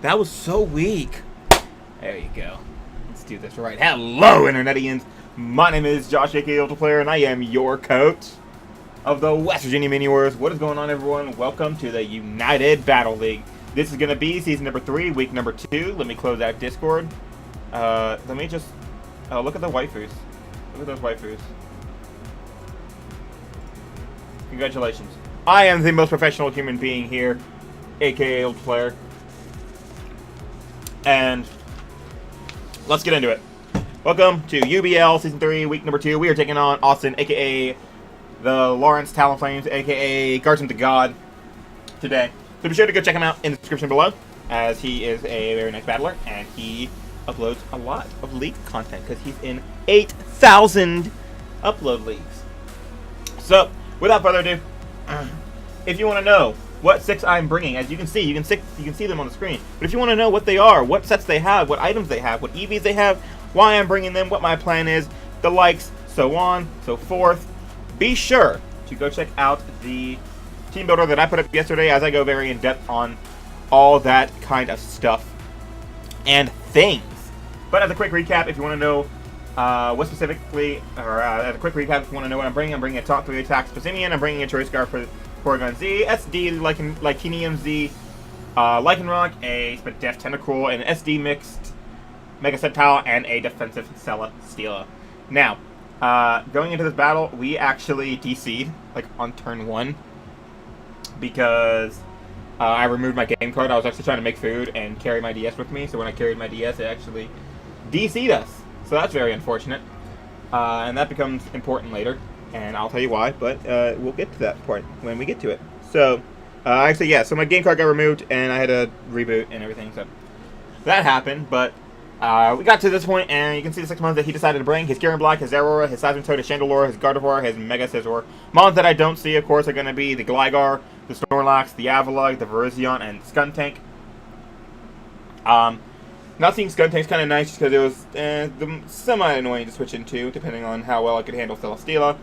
That was so weak. There you go. Let's do this right. Hello, Internetians. My name is Josh, aka UltraPlayer, and I am your coach of the West Virginia Miniors. What is going on, everyone? Welcome to the United Battle League. This is going to be season number 3, week number 2. Let me close out Discord. Let me just... Oh, look at the waifus. Look at those waifus. Congratulations. I am the most professional human being here, aka UltraPlayer. And let's get into it. Welcome to UBL Season 3, Week number 2. We are taking on Austin, a.k.a. the Lawerence Talonflames, a.k.a. GarchompTheGod, today. So be sure to go check him out in the description below, as he is a very nice battler, and he uploads a lot of league content, because he's in 8,000 upload leagues. So, without further ado, if you want to know what 6 I'm bringing, as you can see, you can see them on the screen. But if you want to know what they are, what sets they have, what items they have, what EVs they have, why I'm bringing them, what my plan is, the likes, so on, so forth, be sure to go check out the team builder that I put up yesterday, as I go very in-depth on all that kind of stuff and things. But as a quick recap, if you want to know what specifically, or as a quick recap, if you want to know what I'm bringing a top 3 attacks Pessimian, I'm bringing a Choice Guard for Porygon Z, SD Lycanium Z, Lycanroc, a Spadef Tentacruel, an SD mixed Mega Sceptile, and a defensive Celesteela. Now, going into this battle, we actually DC'd like on turn 1 because I removed my game card. I was actually trying to make food and carry my DS with me, so when I carried my DS, it actually DC'd us. So that's very unfortunate, and that becomes important later. And I'll tell you why, but we'll get to that part when we get to it. So, actually, yeah, so my game card got removed, and I had to reboot and everything, so that happened, but we got to this point, and you can see the 6 mons that he decided to bring. His Garen Black, his Aurora, his Seismitoad, his Chandelure, his Gardevoir, his Mega Scizor. Mons that I don't see, of course, are going to be the Gligar, the Snorlax, the Avalugg, the Virizion, and Skuntank. Not seeing Skuntank's kind of nice, just because it was semi-annoying to switch into, depending on how well I could handle Celesteela.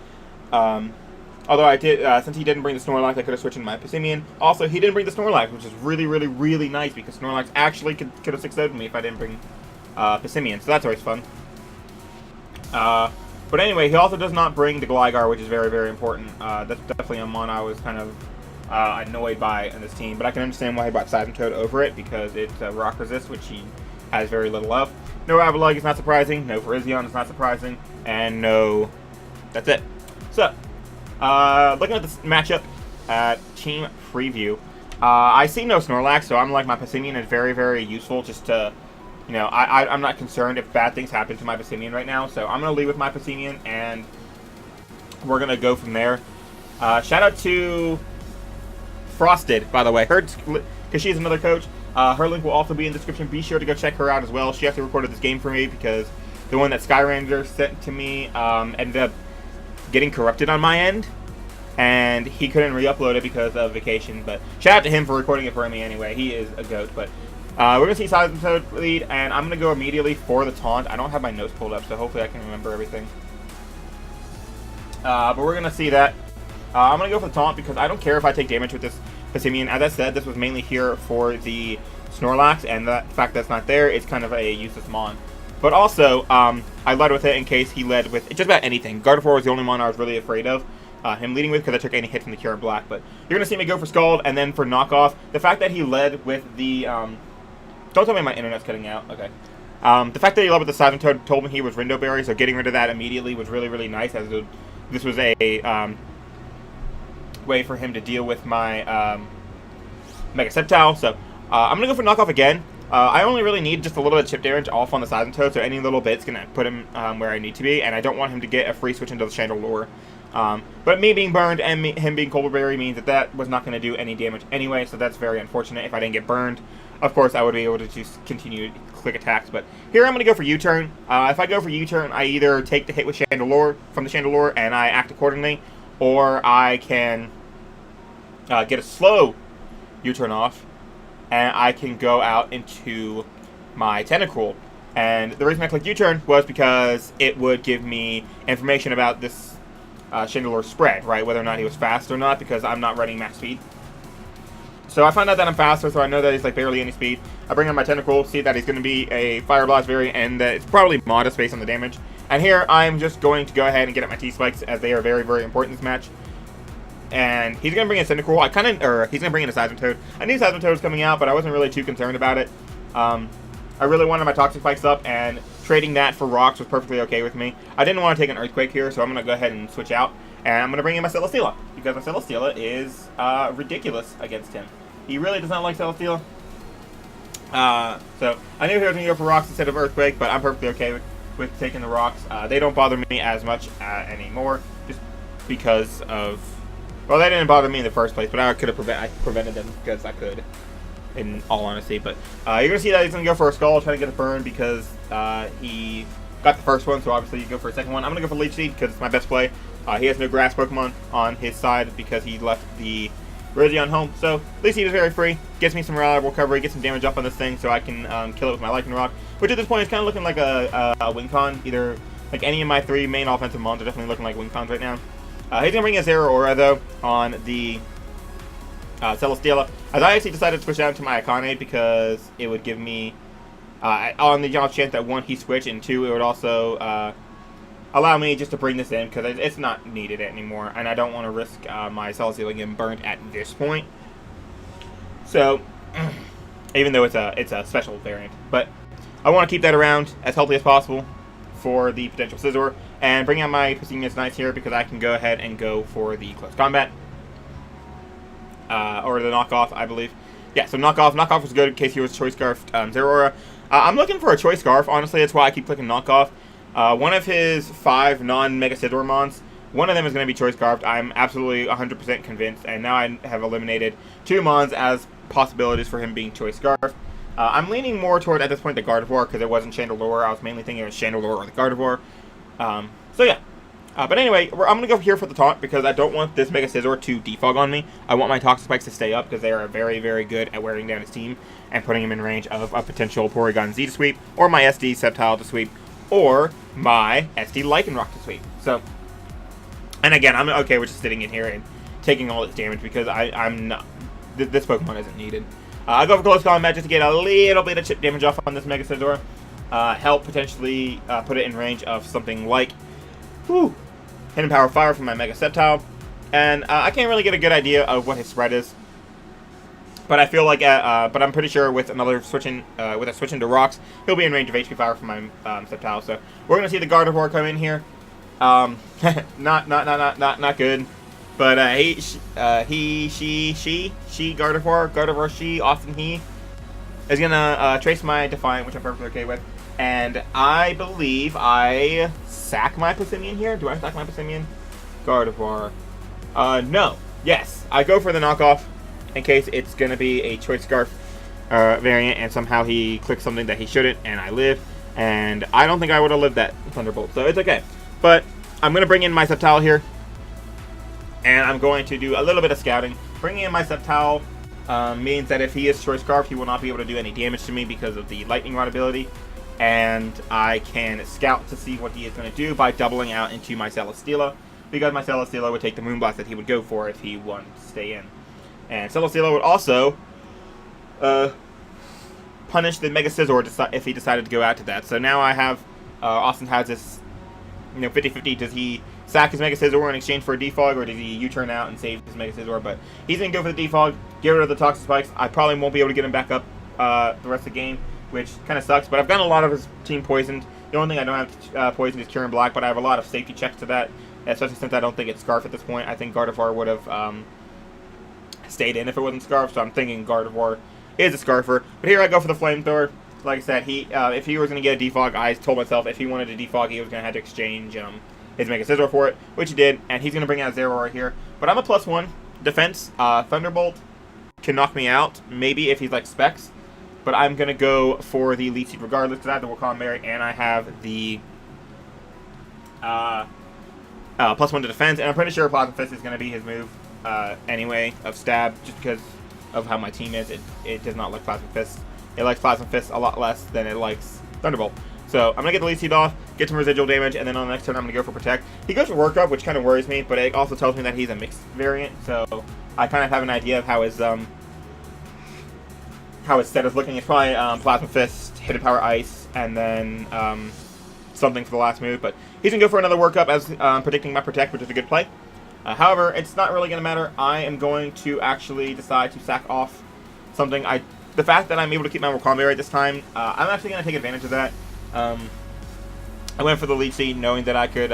Although I did, since he didn't bring the Snorlax, I could have switched into my Pessimian. Also, he didn't bring the Snorlax, which is really, really, really nice, because Snorlax actually could have 6-0'd me if I didn't bring Pessimian, so that's always fun. But anyway, he also does not bring the Gligar, which is very, very important. That's definitely a mon I was kind of annoyed by in this team, but I can understand why he brought Seismitoad over it, because it's Rock Resist, which he has very little of. No Avalugg is not surprising, no Virizion is not surprising, and no... That's it. So, looking at this matchup at Team Preview, I see no Snorlax, so I'm like, my Pessimian is very, very useful just to, you know, I'm not concerned if bad things happen to my Pessimian right now, so I'm going to lead with my Pessimian, and we're going to go from there. Shout out to Frosted, by the way, because she's another coach. Her link will also be in the description. Be sure to go check her out as well. She actually recorded this game for me, because the one that Skyranger sent to me ended up getting corrupted on my end, and he couldn't re-upload it because of vacation, but shout out to him for recording it for me anyway. He is a goat. But we're going to see Seismitoad lead, and I'm going to go immediately for the taunt. I don't have my notes pulled up, so hopefully I can remember everything. But we're going to see that. I'm going to go for the taunt, because I don't care if I take damage with this Pessimian. As I said, this was mainly here for the Snorlax, and the fact that it's not there, it's kind of a useless mon. But also, I led with it in case he led with just about anything. Gardevoir was the only mon I was really afraid of him leading with, because I took any hit from the Garen Black. But you're going to see me go for Scald, and then for Knockoff. The fact that he led with the... don't tell me my internet's cutting out. Okay. The fact that he led with the Seismitoad told me he was Rindo Berry, so getting rid of that immediately was really, really nice, as this was a way for him to deal with my Mega Sceptile. So I'm going to go for Knockoff again. I only really need just a little bit of chip damage off on the Seismitoad, so any little bit's going to put him where I need to be, and I don't want him to get a free switch into the Chandelure. But me being burned and him being Cold Berry means that was not going to do any damage anyway, so that's very unfortunate. If I didn't get burned, of course, I would be able to just continue quick attacks. But here I'm going to go for U-turn. If I go for U-turn, I either take the hit with Chandelure from the Chandelure and I act accordingly, or I can get a slow U-turn off, and I can go out into my Tentacruel. And the reason I clicked U-turn was because it would give me information about this Chandelure spread, right? Whether or not he was fast or not, because I'm not running max speed. So So I find out that I'm faster, so I know that he's like barely any speed. I bring in my Tentacle, see that he's going to be a Fire Blast variant, and that it's probably modest based on the damage. And here I'm just going to go ahead and get at my T-Spikes, as they are very, very important in this match. And he's going to bring in Cyndaquil. He's going to bring in a Seismitoad. I knew Seismitoad was coming out, but I wasn't really too concerned about it. I really wanted my Toxic Spikes up, and trading that for Rocks was perfectly okay with me. I didn't want to take an Earthquake here, so I'm going to go ahead and switch out. And I'm going to bring in my Celesteela, because my Celesteela is ridiculous against him. He really does not like Celesteela. So I knew he was going to go for Rocks instead of Earthquake, but I'm perfectly okay with taking the Rocks. They don't bother me as much anymore, just because of... Well, they didn't bother me in the first place, but I could have prevented them because I could, in all honesty. But you're going to see that he's going to go for a Skull, try to get a burn, because he got the first one, so obviously you go for a second one. I'm going to go for Leech Seed because it's my best play. He has no Grass Pokemon on his side because he left the Rosyon home. So Leech Seed is very free, gets me some reliable recovery, gets some damage up on this thing so I can kill it with my Lightning Rock, which at this point is kind of looking like a Wing Con. Either, like, any of my three main offensive mons are definitely looking like Wing Cons right now. He's going to bring his HeraHorde, though, on the Celesteela. As I actually decided to switch out to my Iconade because it would give me, on the off chance that one, he switched, and two, it would also allow me just to bring this in because it's not needed anymore, and I don't want to risk my Celesteela getting burnt at this point. So, even though it's a special variant, but I want to keep that around as healthy as possible for the potential Scizor, and bring out my Pessimious Knights here because I can go ahead and go for the Close Combat. Or the Knockoff, I believe. Yeah, so Knockoff. Knockoff was good in case he was Choice Scarfed Zeraora. I'm looking for a Choice Scarf, honestly, that's why I keep clicking Knockoff. One of his 5 non-Mega Scizor mons, one of them is going to be Choice Scarfed. I'm absolutely 100% convinced, and now I have eliminated 2 mons as possibilities for him being Choice Scarfed. I'm leaning more toward, at this point, the Gardevoir, because it wasn't Chandelure. I was mainly thinking it was Chandelure or the Gardevoir. So yeah. But anyway, I'm going to go here for the taunt, because I don't want this Mega Scizor to defog on me. I want my Toxic Spikes to stay up, because they are very, very good at wearing down his team, and putting him in range of a potential Porygon Z to sweep, or my SD Sceptile to sweep, or my SD Lycanroc to sweep. So, and again, I'm okay with just sitting in here and taking all this damage, because I'm not... This Pokemon isn't needed. I go for Close Combat just to get a little bit of chip damage off on this Mega Scizor. Help potentially put it in range of something like Hidden Power Fire from my Mega Sceptile. And I can't really get a good idea of what his spread is. But I feel like, but I'm pretty sure with another switching, with a switch into Rocks, he'll be in range of HP Fire from my Sceptile. So we're gonna see the Gardevoir come in here. Not good. But she, Gardevoir, she, often he, is going to trace my Defiant, which I'm perfectly okay with. And I believe I sack my Pessimian here. Do I sack my Pessimian? Gardevoir. No. Yes. I go for the Knockoff in case it's going to be a Choice Scarf variant and somehow he clicks something that he shouldn't and I live. And I don't think I would have lived that Thunderbolt, so it's okay. But I'm going to bring in my Sceptile here. And I'm going to do a little bit of scouting. Bringing in my Sceptile means that if he is Choice Scarf, he will not be able to do any damage to me because of the Lightning Rod ability. And I can scout to see what he is going to do by doubling out into my Celesteela, because my Celesteela would take the Moonblast that he would go for if he wanted to stay in. And Celesteela would also punish the Mega Scizor if he decided to go out to that. So now I have, Austin has this, 50-50. Does he sack his Mega Scizor in exchange for a defog, or does he U-turn out and save his Mega Scizor? But he's going to go for the defog, get rid of the Toxic Spikes. I probably won't be able to get him back up the rest of the game, which kind of sucks. But I've gotten a lot of his team poisoned. The only thing I don't have poisoned is Curing Black, but I have a lot of safety checks to that, especially since I don't think it's Scarf at this point. I think Gardevoir would have stayed in if it wasn't Scarf, so I'm thinking Gardevoir is a Scarfer. But here I go for the Flamethrower. Like I said, if he was going to get a defog, I told myself if he wanted a defog, he was going to have to exchange his Mega Scizor for it, which he did, and he's going to bring out Zeraora here. But I'm a +1 defense. Thunderbolt can knock me out, maybe if he's like Specs, but I'm going to go for the Leech Seed regardless, because I have the Wakanda Berry, and I have the +1 to defense, and I'm pretty sure Plasma Fist is going to be his move anyway, of Stab, just because of how my team is. It does not like Plasma Fist. It likes Plasma Fist a lot less than it likes Thunderbolt. So I'm going to get the Leech Seed off, get some residual damage, and then on the next turn I'm going to go for Protect. He goes for Work Up, which kind of worries me, but it also tells me that he's a mixed variant, so I kind of have an idea of how his how his set is looking. It's probably Plasma Fist, Hidden Power Ice, and then something for the last move. But he's going to go for another workup as predicting my Protect, which is a good play. However, it's not really going to matter. I am going to actually decide to sack off something. The fact that I'm able to keep my Wakanda this time, I'm actually going to take advantage of that. I went for the lead seed knowing that I could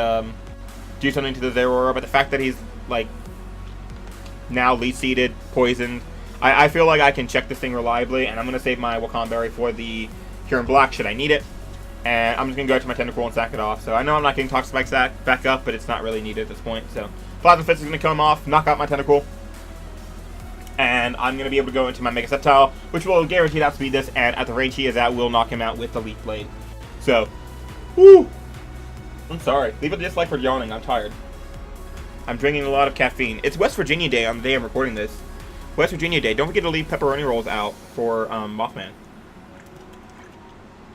do something to the Zeraora, but the fact that he's like now lead seeded, poisoned, I feel like I can check this thing reliably, and I'm going to save my Wakanda for the Huron Black should I need it. And I'm just going to go to my Tentacle and sack it off. So I know I'm not getting Toxic Spike sack back up, but it's not really needed at this point. So Plasma Fist is going to come off, knock out my Tentacle. And I'm going to be able to go into my Mega Sceptile, which will guarantee to outspeed this, and at the range he is at, will knock him out with the Leaf Blade. So, woo! I'm sorry. Leave a dislike for yawning. I'm tired. I'm drinking a lot of caffeine. It's West Virginia Day on the day I'm recording this. West Virginia Day. Don't forget to leave pepperoni rolls out for Mothman.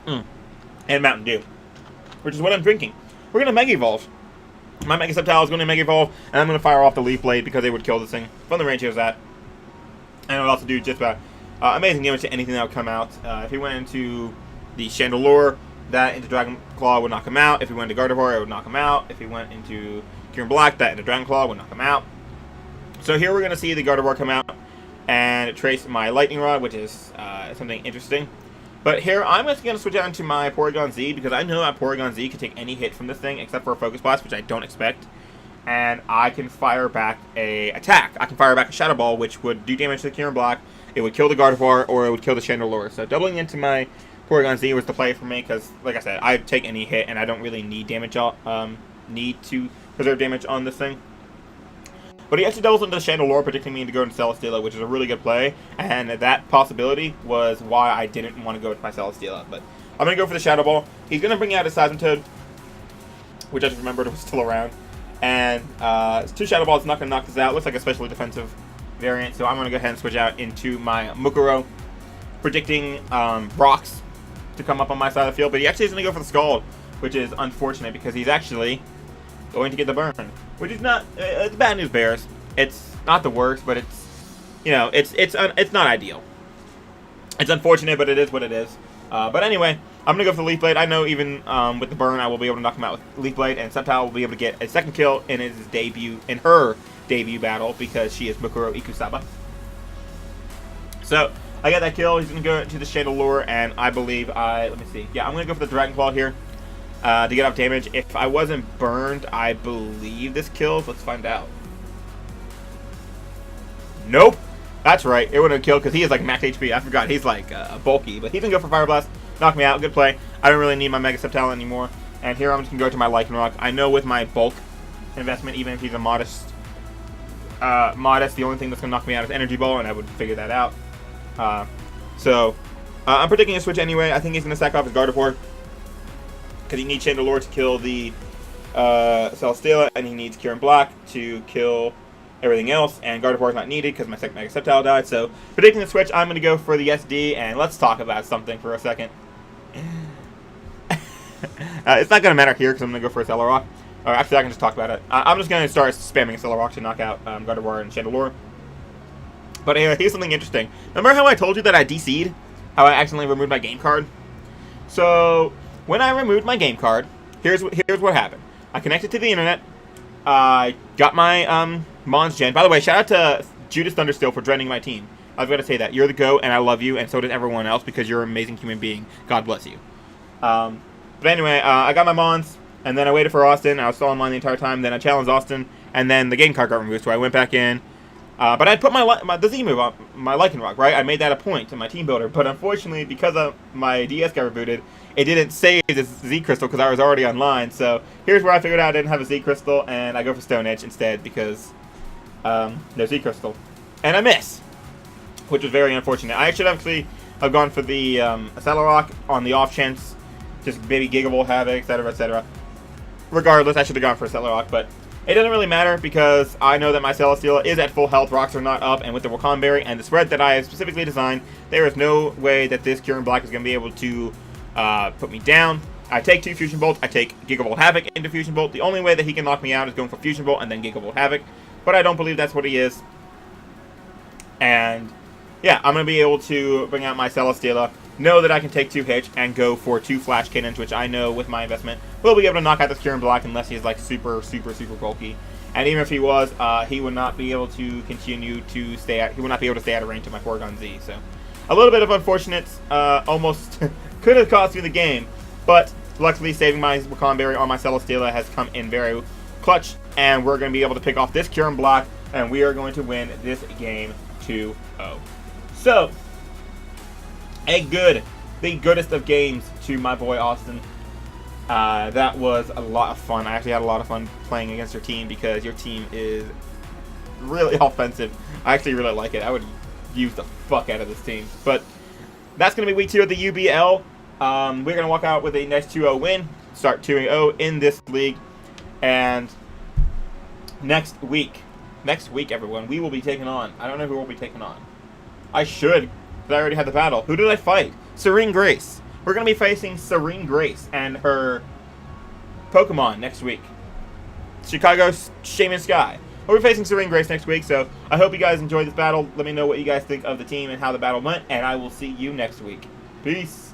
And Mountain Dew, which is what I'm drinking. We're going to Mega Evolve. My Mega Sceptile is going to Mega Evolve, and I'm going to fire off the Leaf Blade because it would kill this thing from the range he was at. And it would also do just about amazing damage to anything that would come out. If he went into the Chandelure, that into Dragon Claw would knock him out. If he went into Gardevoir, it would knock him out. If he went into Huron Black, that into Dragon Claw would knock him out. So here we're going to see the Gardevoir come out and trace my Lightning Rod, which is something interesting. But here, I'm just going to switch out into my Porygon Z, because I know that Porygon Z can take any hit from this thing, except for a Focus Blast, which I don't expect. And I can fire back a attack. I can fire back a Shadow Ball, which would do damage to the Huron Black. It would kill the Gardevoir, or it would kill the Chandelure. So doubling into my Porygon Z was the play for me, because, like I said, I take any hit, and I don't really need damage, need to preserve damage on this thing. But he actually doubles into the Chandelure, predicting me to go into Celesteela, which is a really good play. And that possibility was why I didn't want to go with my Celesteela. But I'm going to go for the Shadow Ball. He's going to bring out his Seismitoad, which I just remembered was still around. And 2 Shadow Balls not going to knock this out. Looks like a specially defensive variant. So I'm going to go ahead and switch out into my Mukuro, predicting rocks to come up on my side of the field. But he actually is going to go for the Scald, which is unfortunate because he's actually going to get the burn, which is not it's bad news bears. It's not the worst, but it's, you know, it's not ideal. It's unfortunate, but it is what it is. But anyway, I'm gonna go for the Leaf Blade. I know even with the burn, I will be able to knock him out with Leaf Blade, and Sceptile will be able to get a second kill in his debut, in her debut battle, because she is Mukuro Ikusaba. So I got that kill. He's gonna go to the Chandelure, and I believe let me see. Yeah, I'm gonna go for the Dragon Claw here. To get off damage. If I wasn't burned, I believe this kills. Let's find out. Nope. That's right. It wouldn't have killed because he is like max HP. I forgot. He's like bulky. But he's going to go for Fire Blast. Knock me out. Good play. I don't really need my Mega Sceptile anymore. And here I'm just going to go to my Lycanroc. I know with my bulk investment, even if he's a modest, the only thing that's going to knock me out is Energy Ball, and I would figure that out. I'm predicting a switch anyway. I think he's going to sack off his Gardevoir, because he needs Chandelure to kill the Celesteela, and he needs Huron Black to kill everything else, and Gardevoir is not needed because my second Mega Sceptile died. So, predicting the switch, I'm going to go for the SD, and let's talk about something for a second. It's not going to matter here because I'm going to go for a Celerock. Or actually, I can just talk about it. I'm just going to start spamming Celerock to knock out Gardevoir and Chandelure. But anyway, here's something interesting. Remember how I told you that I DC'd? How I accidentally removed my game card? So when I removed my game card, here's what happened. I connected to the internet. I got my Mons Gen. By the way, shout out to Judas Thundersteel for joining my team. I've got to say that. You're the GOAT, and I love you, and so does everyone else, because you're an amazing human being. God bless you. But anyway, I got my Mons, and then I waited for Austin. I was still online the entire time. Then I challenged Austin, and then the game card got removed, so I went back in. But I put the Z move on my Lycanroc, right? I made that a point in my team builder. But unfortunately, because of my DS got rebooted, it didn't save this Z Crystal because I was already online. So here's where I figured out I didn't have a Z Crystal, and I go for Stone Edge instead because no Z Crystal. And I miss, which was very unfortunate. I should actually have gone for the Celerock on the off chance, just maybe Gigavolt Havoc, etc., etc. Regardless, I should have gone for a Celerock, but it doesn't really matter because I know that my Celesteela is at full health, rocks are not up, and with the Wakan Berry and the spread that I have specifically designed, there is no way that this Huron Black is going to be able to put me down. I take 2 Fusion Bolts, I take Gigavolt Havoc into Fusion Bolt. The only way that he can knock me out is going for Fusion Bolt and then Gigavolt Havoc, but I don't believe that's what he is. And yeah, I'm going to be able to bring out my Celesteela, know that I can take 2 hits, and go for 2 Flash Cannons, which I know with my investment will be able to knock out this Kieran Block unless he's like super bulky. And even if he was, he would not be able to continue to stay at, he would not be able to stay out of range of my Porygon Z. So a little bit of unfortunate, almost could have cost me the game, but luckily saving my Wakan Berry on my Celesteela has come in very clutch, and we're going to be able to pick off this Kieran Block, and we are going to win this game 2-0. So, the goodest of games to my boy Austin. That was a lot of fun. I actually had a lot of fun playing against your team because your team is really offensive. I actually really like it. I would use the fuck out of this team. But that's going to be week 2 of the UBL. We're going to walk out with a nice 2-0 win. Start 2-0 in this league. And next week, everyone, we will be taking on, I don't know who we'll be taking on. I should, because I already had the battle. Who did I fight? SareneGrace. We're going to be facing SareneGrace and her Pokemon next week. Chicago Shaman Sky. We'll be facing SareneGrace next week, so I hope you guys enjoyed this battle. Let me know what you guys think of the team and how the battle went, and I will see you next week. Peace.